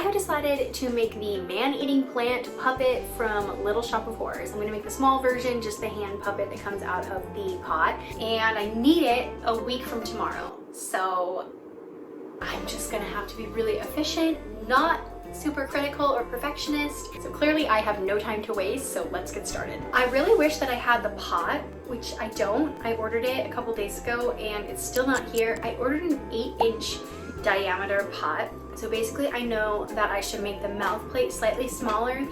have decided to make the man-eating plant puppet from Little Shop of Horrors. I'm gonna make the small version, just the hand puppet that comes out of the pot, and I need it a week from tomorrow. So I'm just gonna have to be really efficient, not super critical or perfectionist. So clearly I have no time to waste, so let's get started. I really wish that I had the pot, which I don't. I ordered it a couple days ago and it's still not here. I ordered an 8-inch diameter pot. So basically I know that I should make the mouth plate slightly smaller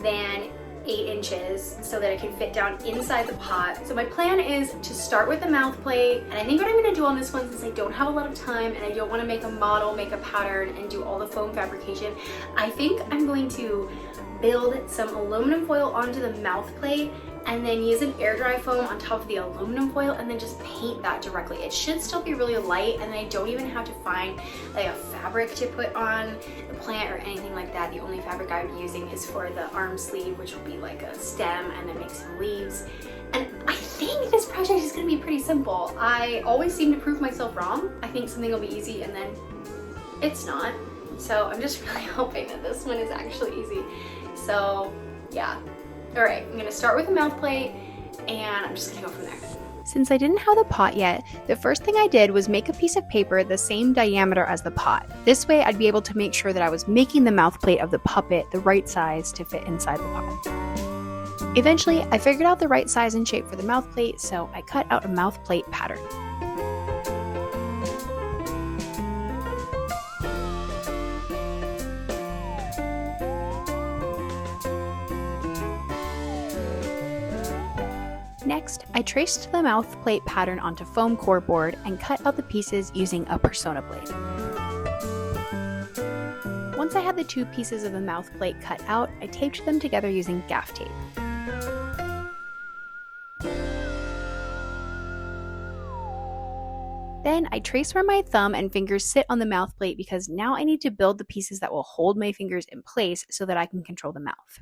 than 8 inches so that it can fit down inside the pot. So my plan is to start with the mouth plate, and I think what I'm gonna do on this one, since I don't have a lot of time and I don't wanna make a model, make a pattern, and do all the foam fabrication, I think I'm going to build some aluminum foil onto the mouth plate and then use an air dry foam on top of the aluminum foil and then just paint that directly. It should still be really light, and I don't even have to find like a fabric to put on the plant or anything like that. The only fabric I'm using is for the arm sleeve, which will be like a stem and then make some leaves. And I think this project is gonna be pretty simple. I always seem to prove myself wrong. I think something will be easy and then it's not. So I'm just really hoping that this one is actually easy. So yeah. All right, I'm gonna start with the mouth plate and I'm just gonna go from there. Since I didn't have the pot yet, the first thing I did was make a piece of paper the same diameter as the pot. This way I'd be able to make sure that I was making the mouth plate of the puppet the right size to fit inside the pot. Eventually, I figured out the right size and shape for the mouth plate, so I cut out a mouth plate pattern. Next, I traced the mouth plate pattern onto foam core board and cut out the pieces using a Personna blade. Once I had the two pieces of the mouth plate cut out, I taped them together using gaff tape. Then I trace where my thumb and fingers sit on the mouth plate because now I need to build the pieces that will hold my fingers in place so that I can control the mouth.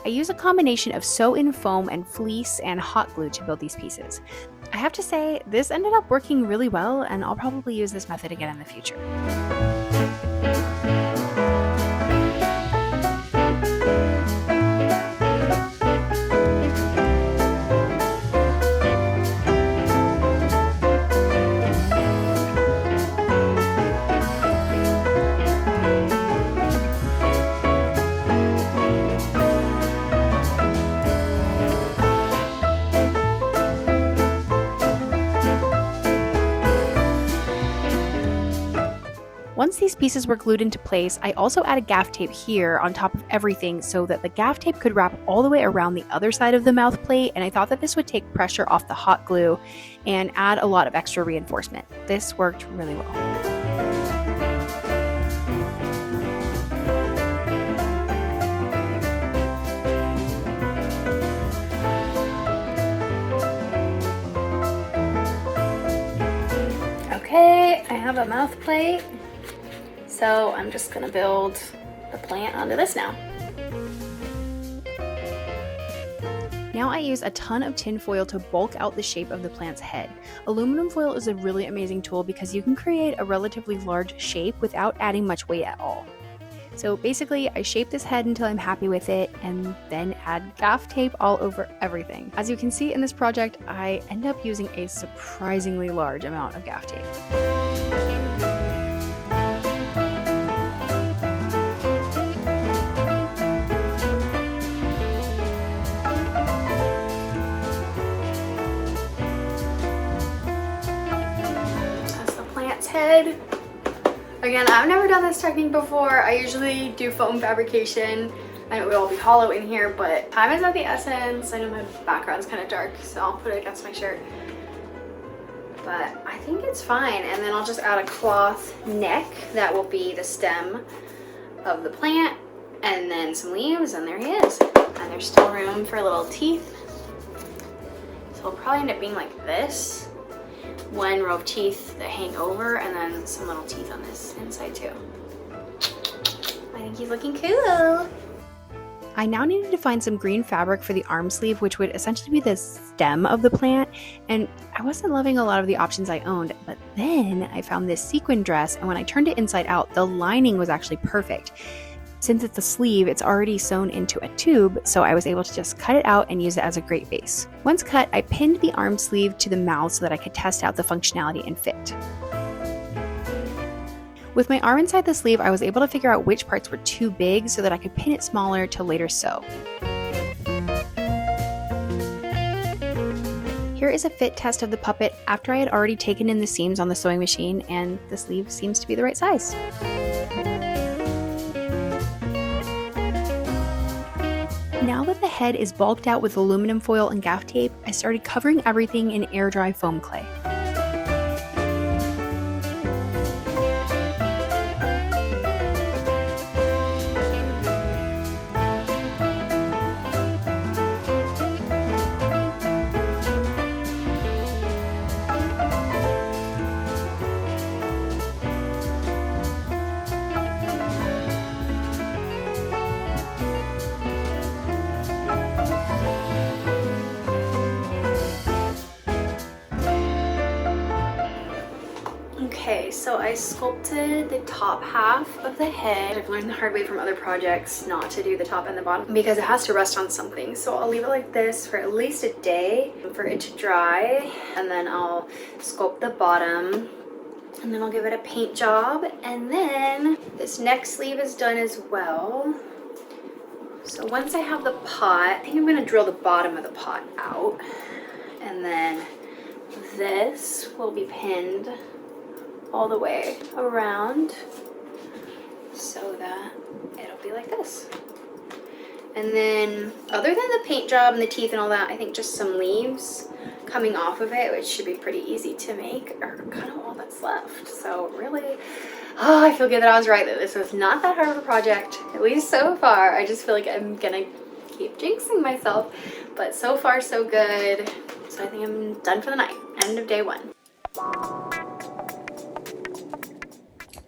I use a combination of sew-in foam and fleece and hot glue to build these pieces. I have to say, this ended up working really well, and I'll probably use this method again in the future. Once these pieces were glued into place, I also added gaff tape here on top of everything so that the gaff tape could wrap all the way around the other side of the mouth plate, and I thought that this would take pressure off the hot glue and add a lot of extra reinforcement. This worked really well. Okay, I have a mouth plate. So I'm just gonna build the plant onto this now. Now I use a ton of tin foil to bulk out the shape of the plant's head. Aluminum foil is a really amazing tool because you can create a relatively large shape without adding much weight at all. So basically, I shape this head until I'm happy with it and then add gaff tape all over everything. As you can see in this project, I end up using a surprisingly large amount of gaff tape. Head. Again, I've never done this technique before. I usually do foam fabrication and it would all be hollow in here, but time is of the essence. I know my background's kind of dark, so I'll put it against my shirt. But I think it's fine. And then I'll just add a cloth neck that will be the stem of the plant, and then some leaves, and there he is. And there's still room for little teeth. So it'll probably end up being like this. One row of teeth that hang over, and then some little teeth on this inside too. I think he's looking cool. I now needed to find some green fabric for the arm sleeve, which would essentially be the stem of the plant, and I wasn't loving a lot of the options I owned, but then I found this sequin dress, and when I turned it inside out, the lining was actually perfect. Since it's a sleeve, it's already sewn into a tube, so I was able to just cut it out and use it as a great base. Once cut, I pinned the arm sleeve to the mouth so that I could test out the functionality and fit. With my arm inside the sleeve, I was able to figure out which parts were too big so that I could pin it smaller to later sew. Here is a fit test of the puppet after I had already taken in the seams on the sewing machine, and the sleeve seems to be the right size. Now that the head is bulked out with aluminum foil and gaff tape, I started covering everything in air dry foam clay. Okay, so I sculpted the top half of the head. I've learned the hard way from other projects not to do the top and the bottom because it has to rest on something. So I'll leave it like this for at least a day for it to dry, and then I'll sculpt the bottom, and then I'll give it a paint job, and then this neck sleeve is done as well. So once I have the pot, I think I'm gonna drill the bottom of the pot out, and then this will be pinned all the way around so that it'll be like this. And then other than the paint job and the teeth and all that, I think just some leaves coming off of it, which should be pretty easy to make, are kind of all that's left. So really, oh, I feel good that I was right, that this was not that hard of a project, at least so far. I just feel like I'm gonna keep jinxing myself, but so far so good. So I think I'm done for the night. End of day 1.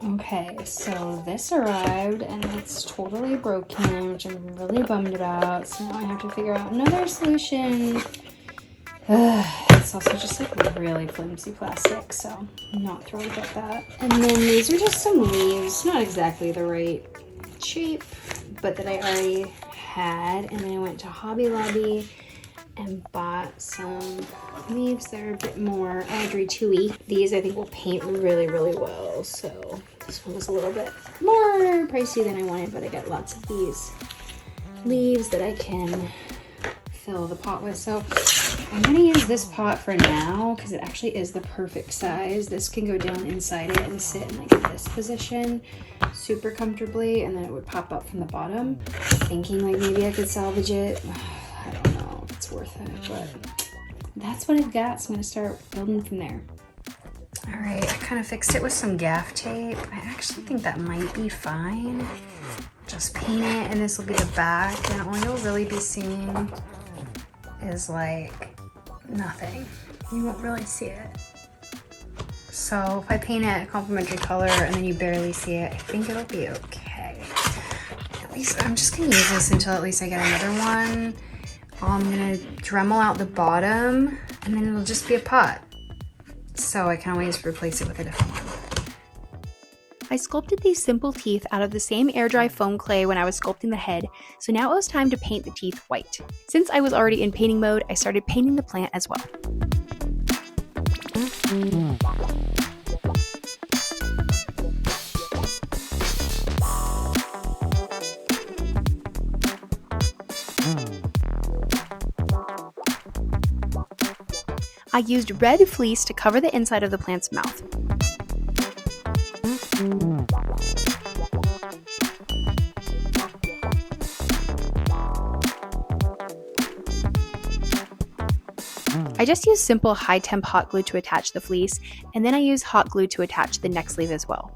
Okay, so this arrived and it's totally broken, which I'm really bummed about. So now I have to figure out another solution. It's also just like really flimsy plastic, so I'm not thrilled about that. And then these are just some leaves, not exactly the right shape, but that I already had. And then I went to Hobby Lobby and bought some leaves that are a bit more Audrey 2-y. These I think will paint really, really well. So this one was a little bit more pricey than I wanted, but I got lots of these leaves that I can fill the pot with. So I'm gonna use this pot for now because it actually is the perfect size. This can go down inside it and sit in like this position super comfortably, and then it would pop up from the bottom. Thinking like maybe I could salvage it. I don't know if it's worth it, but that's what I've got, so I'm gonna start building from there. All right, I kind of fixed it with some gaff tape. I actually think that might be fine. Just paint it, and this will be the back, and all you'll really be seeing is like nothing. You won't really see it. So if I paint it a complementary color and then you barely see it, I think it'll be okay. At least I'm just gonna use this until at least I get another one. I'm gonna Dremel out the bottom, and then it'll just be a pot. So I can always replace it with a different one. I sculpted these simple teeth out of the same air dry foam clay when I was sculpting the head, so now it was time to paint the teeth white. Since I was already in painting mode, I started painting the plant as well. I used red fleece to cover the inside of the plant's mouth. I just used simple high-temp hot glue to attach the fleece, and then I used hot glue to attach the neck sleeve as well.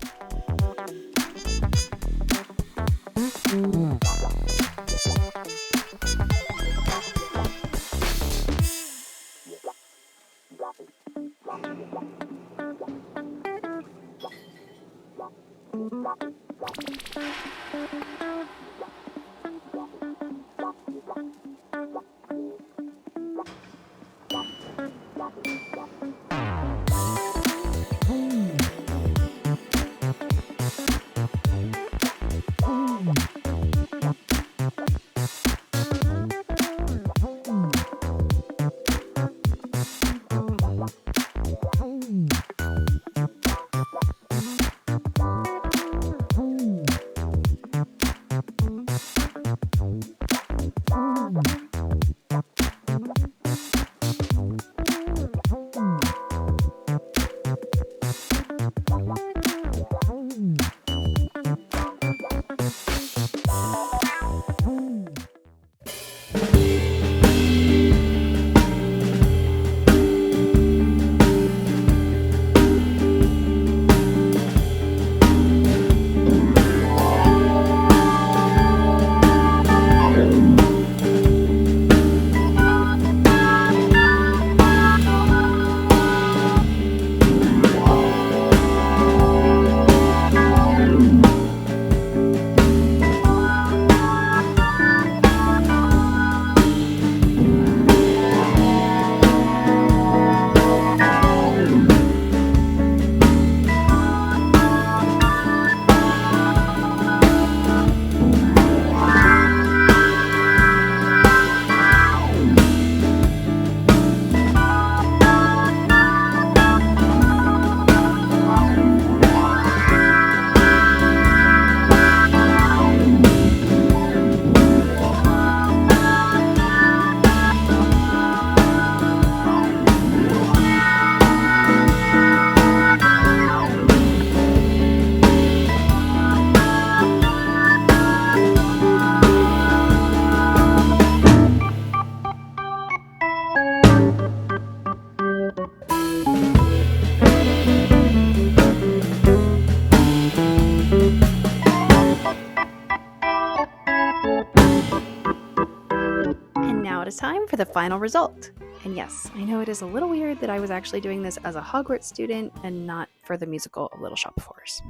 it's time for the final result. And yes, I know it is a little weird that I was actually doing this as a Hogwarts student and not for the musical of Little Shop of Horrors.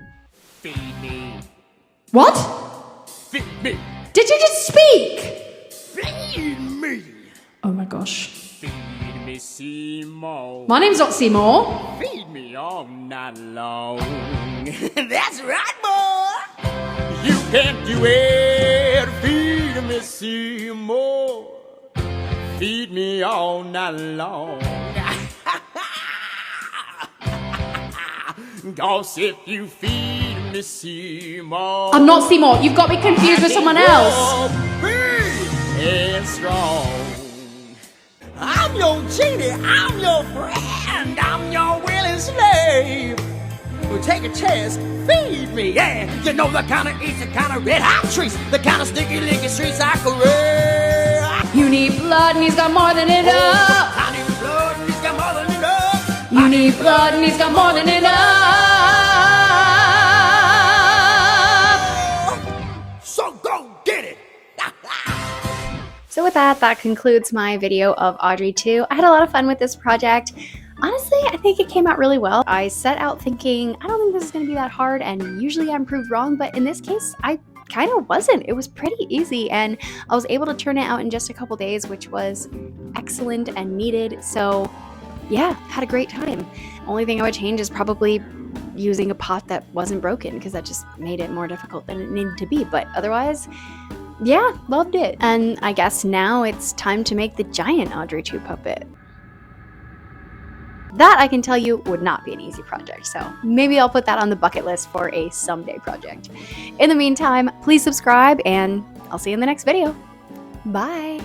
Feed me. What? Feed me. Did you just speak? Feed me. Oh my gosh. Feed me, Seymour. My name's not Seymour. Feed me all night long. That's right, boy. You can't do it. Feed me, Seymour. Feed me all night long. 'Cause if you feed me, Seymour, I'm not Seymour. You've got me confused with someone else. And strong. I'm your genie, I'm your friend, I'm your willing slave. Well, take a chance, feed me, yeah. You know the kind of eats, the kind of red hot treats, the kind of sticky, licky streets I can read. You need blood and he's got more than enough. I need blood and he's got more than enough. You need blood and he's got more than enough. So go get it. So with that, that concludes my video of Audrey 2. I had a lot of fun with this project. Honestly, I think it came out really well. I set out thinking, I don't think this is going to be that hard, and usually I'm proved wrong, but in this case, I kind of wasn't. It was pretty easy, and I was able to turn it out in just a couple days, which was excellent and needed. So yeah, had a great time. Only thing I would change is probably using a pot that wasn't broken, because that just made it more difficult than it needed to be. But otherwise, yeah, loved it. And I guess now it's time to make the giant Audrey 2 puppet. That, I can tell you, would not be an easy project, so maybe I'll put that on the bucket list for a someday project. In the meantime, please subscribe, and I'll see you in the next video. Bye!